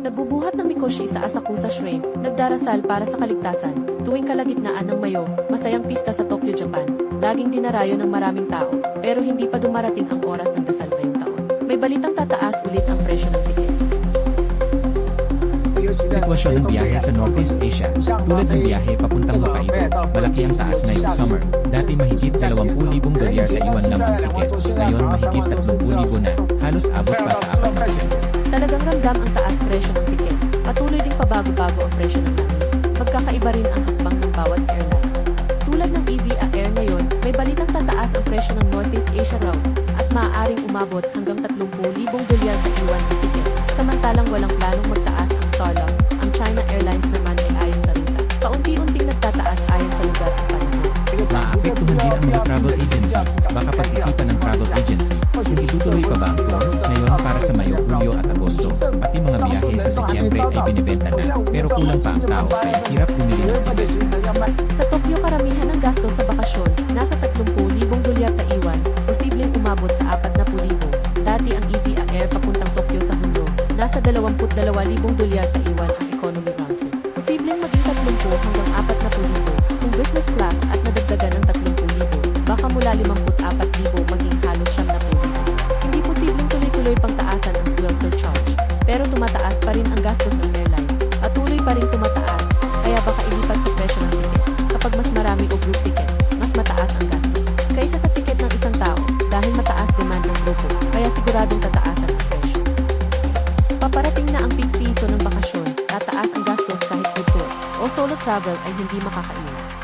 Nagbubuhat ng mikoshi sa Asakusa Shrine, nagdarasal para sa kaligtasan. Tuwing kalagitnaan ng Mayo, masayang pista sa Tokyo, Japan. Laging dinarayo ng maraming tao, pero hindi pa dumarating ang oras ng dasal ngayong taon. May balitang tataas ulit ang presyo ng tiket. Sitwasyon ng biyahe sa Northeast Asia, tulad ng biyahe papuntang Hokkaido, malaki ang taas ngayong summer. Dati mahigit 20,000 dolyar Taiwan lang ang tiket, ngayon mahigit 30,000 na, halos abot pa sa 4,000. Talagang ramdam ang taas presyo ng tiket. Patuloy ding pabago-bago ang presyo ng langis. Magkakaiba rin ang hakbang ng bawat airline. Tulad ng EVA Air ngayon, may balitang tataas ang presyo ng Northeast Asia routes at maaaring umabot hanggang 30,000 dolyar Taiwan ang tiket. Samantalang walang planong magtaas ang Starlux, ang China Airlines naman ay ayon sa ruta. Paunti-unting nagtataas ayon sa lugar at panahon. Maapektuhan din ang mga travel agency, baka pag-isipan ng travel agency, kung itutuloy pa ba ang tour, ngayon para sa Mayo, Hulyo at Agosto, pati mga biyahe sa Setyembre ay binibenta na, pero kulang pa ang tao kaya hirap bumili ng tiket. Sa Tokyo, karamihan ng gasto sa bakasyon, nasa 30,000 dolyar Taiwan, posibleng umabot sa 40,000. Dati ang EVA Air papuntang Tokyo sa Hulyo, nasa 22,000 dolyar Taiwan ang economy round trip. Posibleng maging 30 hanggang 40,000 kung business class at nadagdagan ng 30,000, baka mula 54,000 maging halos 70,000. Hindi posibleng tuloy-tuloy pang taasan ang fuel surcharge, pero tumataas pa rin ang gastos ng airline. Patuloy pa rin tumataas, kaya baka ilipat sa presyo ng tiket. Kapag mas marami o group ticket, mas mataas ang gastos kaysa sa tiket ng isang tao dahil mataas demand ng grupo, kaya siguradong tataasan ang presyo. Paparating na ang peak season ng bakasyon, tataas ang gastos kahit group tour o solo travel ay hindi makakaiwas.